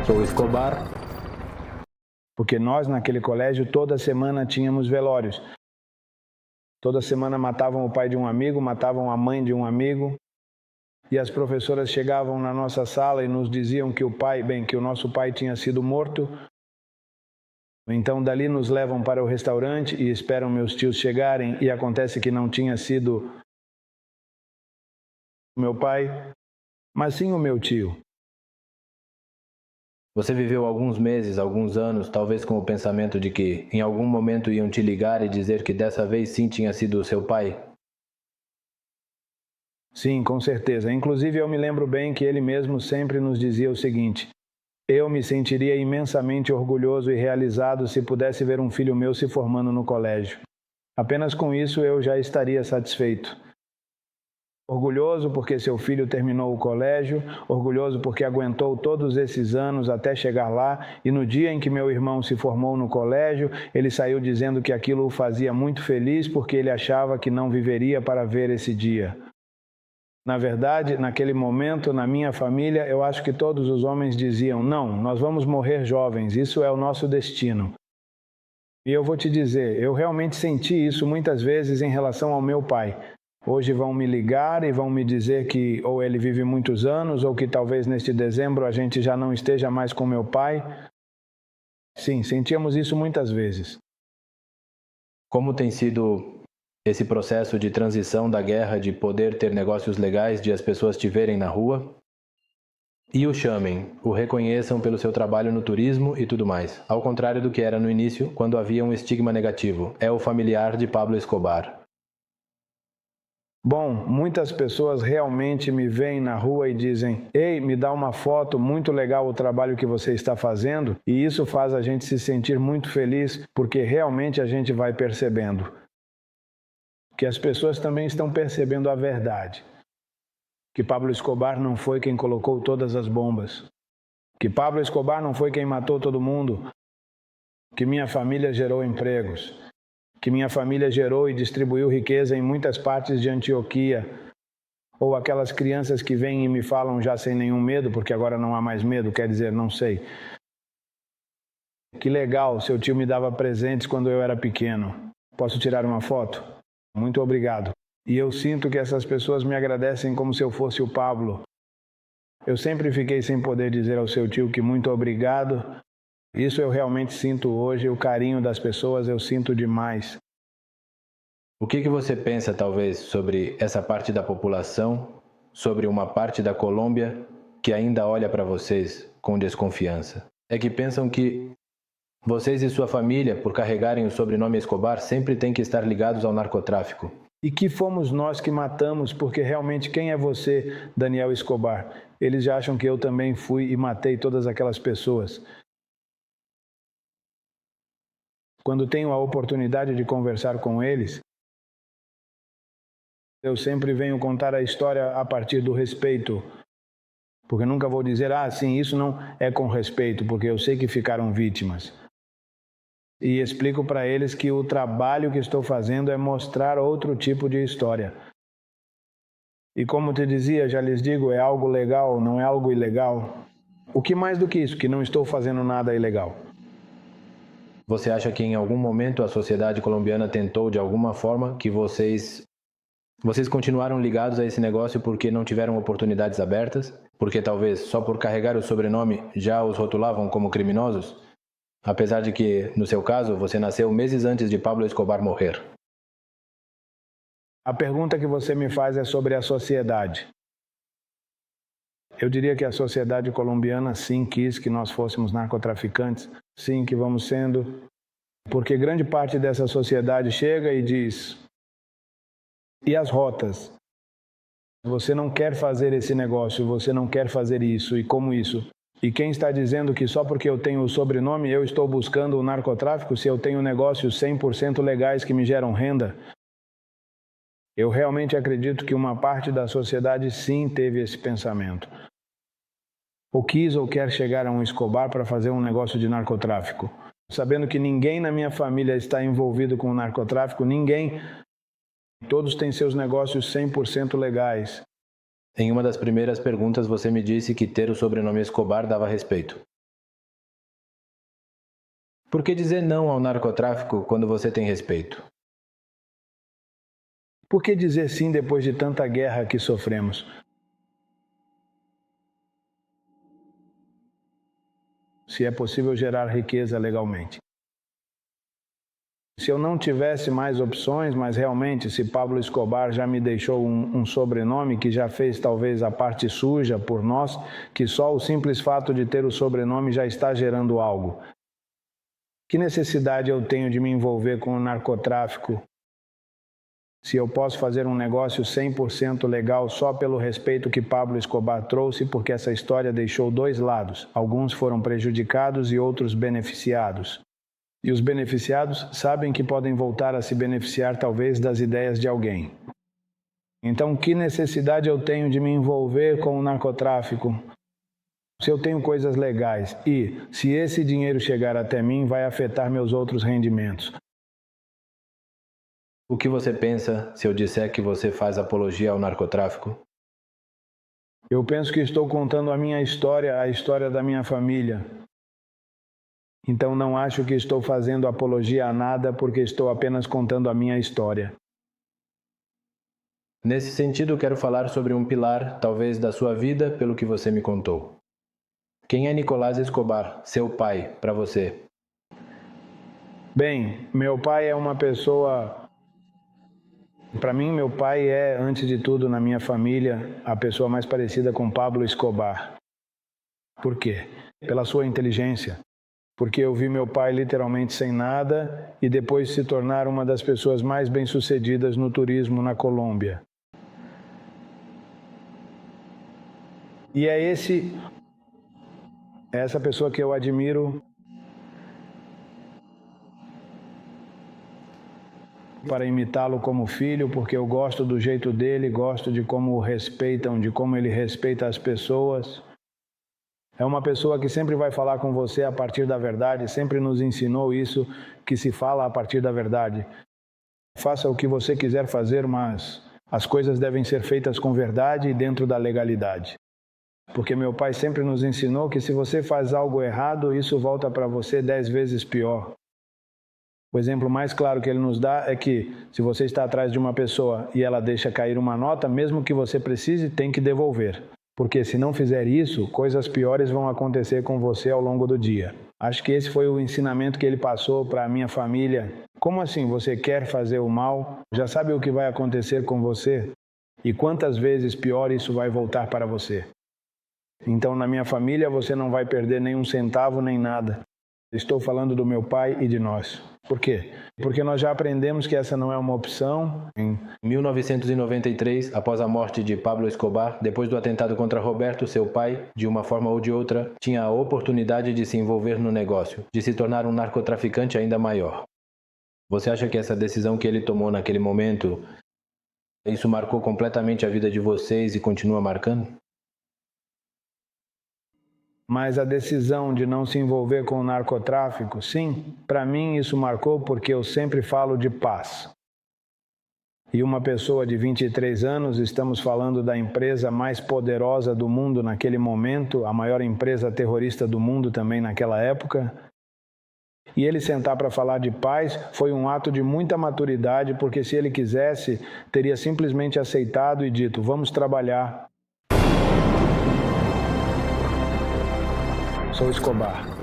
Sou Escobar. Porque nós, naquele colégio, toda semana tínhamos velórios. Toda semana matavam o pai de um amigo, matavam a mãe de um amigo. E as professoras chegavam na nossa sala e nos diziam que o nosso pai tinha sido morto. Então dali nos levam para o restaurante e esperam meus tios chegarem e acontece que não tinha sido meu pai, mas sim o meu tio. Você viveu alguns meses, alguns anos, talvez com o pensamento de que em algum momento iam te ligar e dizer que dessa vez sim tinha sido o seu pai? Sim, com certeza. Inclusive eu me lembro bem que ele mesmo sempre nos dizia o seguinte: eu me sentiria imensamente orgulhoso e realizado se pudesse ver um filho meu se formando no colégio. Apenas com isso eu já estaria satisfeito. Orgulhoso porque seu filho terminou o colégio, orgulhoso porque aguentou todos esses anos até chegar lá, e no dia em que meu irmão se formou no colégio, ele saiu dizendo que aquilo o fazia muito feliz porque ele achava que não viveria para ver esse dia. Na verdade, naquele momento, na minha família, eu acho que todos os homens diziam: não, nós vamos morrer jovens, isso é o nosso destino. E eu vou te dizer, eu realmente senti isso muitas vezes em relação ao meu pai. Hoje vão me ligar e vão me dizer que ou ele vive muitos anos ou que talvez neste dezembro a gente já não esteja mais com meu pai. Sim, sentíamos isso muitas vezes. Como tem sido esse processo de transição da guerra, de poder ter negócios legais, de as pessoas te verem na rua e o chamem, o reconheçam pelo seu trabalho no turismo e tudo mais, ao contrário do que era no início, quando havia um estigma negativo: é o familiar de Pablo Escobar. Bom, muitas pessoas realmente me veem na rua e dizem: ei, me dá uma foto, muito legal o trabalho que você está fazendo, e isso faz a gente se sentir muito feliz, porque realmente a gente vai percebendo que as pessoas também estão percebendo a verdade, que Pablo Escobar não foi quem colocou todas as bombas, que Pablo Escobar não foi quem matou todo mundo, que minha família gerou empregos, que minha família gerou e distribuiu riqueza em muitas partes de Antioquia, ou aquelas crianças que vêm e me falam já sem nenhum medo, porque agora não há mais medo, quer dizer, não sei. Que legal, seu tio me dava presentes quando eu era pequeno. Posso tirar uma foto? Muito obrigado. E eu sinto que essas pessoas me agradecem como se eu fosse o Pablo. Eu sempre fiquei sem poder dizer ao seu tio que muito obrigado. Isso eu realmente sinto hoje, o carinho das pessoas eu sinto demais. O que você pensa, talvez, sobre essa parte da população, sobre uma parte da Colômbia que ainda olha para vocês com desconfiança? É que pensam que vocês e sua família, por carregarem o sobrenome Escobar, sempre têm que estar ligados ao narcotráfico. E que fomos nós que matamos, porque realmente quem é você, Daniel Escobar? Eles já acham que eu também fui e matei todas aquelas pessoas. Quando tenho a oportunidade de conversar com eles, eu sempre venho contar a história a partir do respeito. Porque nunca vou dizer, sim, isso não é com respeito, porque eu sei que ficaram vítimas. E explico para eles que o trabalho que estou fazendo é mostrar outro tipo de história. E como te dizia, já lhes digo, é algo legal, não é algo ilegal. O que mais do que isso, que não estou fazendo nada ilegal. Você acha que em algum momento a sociedade colombiana tentou de alguma forma que vocês continuaram ligados a esse negócio porque não tiveram oportunidades abertas? Porque talvez só por carregar o sobrenome já os rotulavam como criminosos? Apesar de que, no seu caso, você nasceu meses antes de Pablo Escobar morrer. A pergunta que você me faz é sobre a sociedade. Eu diria que a sociedade colombiana sim quis que nós fôssemos narcotraficantes, sim que vamos sendo, porque grande parte dessa sociedade chega e diz: e as rotas? Você não quer fazer esse negócio, você não quer fazer isso, e como isso? E quem está dizendo que só porque eu tenho o sobrenome eu estou buscando o narcotráfico se eu tenho negócios 100% legais que me geram renda? Eu realmente acredito que uma parte da sociedade sim teve esse pensamento. Ou quis ou quer chegar a um Escobar para fazer um negócio de narcotráfico. Sabendo que ninguém na minha família está envolvido com o narcotráfico, ninguém. Todos têm seus negócios 100% legais. Em uma das primeiras perguntas você me disse que ter o sobrenome Escobar dava respeito. Por que dizer não ao narcotráfico quando você tem respeito? Por que dizer sim depois de tanta guerra que sofremos? Se é possível gerar riqueza legalmente. Se eu não tivesse mais opções, mas realmente se Pablo Escobar já me deixou um sobrenome que já fez talvez a parte suja por nós, que só o simples fato de ter o sobrenome já está gerando algo. Que necessidade eu tenho de me envolver com o narcotráfico se eu posso fazer um negócio 100% legal só pelo respeito que Pablo Escobar trouxe, porque essa história deixou dois lados. Alguns foram prejudicados e outros beneficiados. E os beneficiados sabem que podem voltar a se beneficiar talvez das ideias de alguém. Então, que necessidade eu tenho de me envolver com o narcotráfico se eu tenho coisas legais e, se esse dinheiro chegar até mim, vai afetar meus outros rendimentos? O que você pensa se eu disser que você faz apologia ao narcotráfico? Eu penso que estou contando a minha história, a história da minha família. Então não acho que estou fazendo apologia a nada porque estou apenas contando a minha história. Nesse sentido, quero falar sobre um pilar, talvez, da sua vida, pelo que você me contou. Quem é Nicolás Escobar, seu pai, para você? Bem, meu pai é uma pessoa... Para mim, meu pai é, antes de tudo, na minha família, a pessoa mais parecida com Pablo Escobar. Por quê? Pela sua inteligência. Porque eu vi meu pai literalmente sem nada e depois se tornar uma das pessoas mais bem-sucedidas no turismo na Colômbia. E é essa pessoa que eu admiro para imitá-lo como filho, porque eu gosto do jeito dele, gosto de como o respeitam, de como ele respeita as pessoas. É uma pessoa que sempre vai falar com você a partir da verdade, sempre nos ensinou isso, que se fala a partir da verdade. Faça o que você quiser fazer, mas as coisas devem ser feitas com verdade e dentro da legalidade. Porque meu pai sempre nos ensinou que se você faz algo errado, isso volta para você 10 vezes pior. O exemplo mais claro que ele nos dá é que se você está atrás de uma pessoa e ela deixa cair uma nota, mesmo que você precise, tem que devolver. Porque se não fizer isso, coisas piores vão acontecer com você ao longo do dia. Acho que esse foi o ensinamento que ele passou para a minha família. Como assim você quer fazer o mal? Já sabe o que vai acontecer com você? E quantas vezes pior isso vai voltar para você? Então, na minha família, você não vai perder nenhum centavo nem nada. Estou falando do meu pai e de nós. Por quê? Porque nós já aprendemos que essa não é uma opção. Em 1993, após a morte de Pablo Escobar, depois do atentado contra Roberto, seu pai, de uma forma ou de outra, tinha a oportunidade de se envolver no negócio, de se tornar um narcotraficante ainda maior. Você acha que essa decisão que ele tomou naquele momento, isso marcou completamente a vida de vocês e continua marcando? Mas a decisão de não se envolver com o narcotráfico, sim, para mim isso marcou porque eu sempre falo de paz. E uma pessoa de 23 anos, estamos falando da empresa mais poderosa do mundo naquele momento, a maior empresa terrorista do mundo também naquela época. E ele sentar para falar de paz foi um ato de muita maturidade, porque se ele quisesse, teria simplesmente aceitado e dito, vamos trabalhar. Sou Escobar.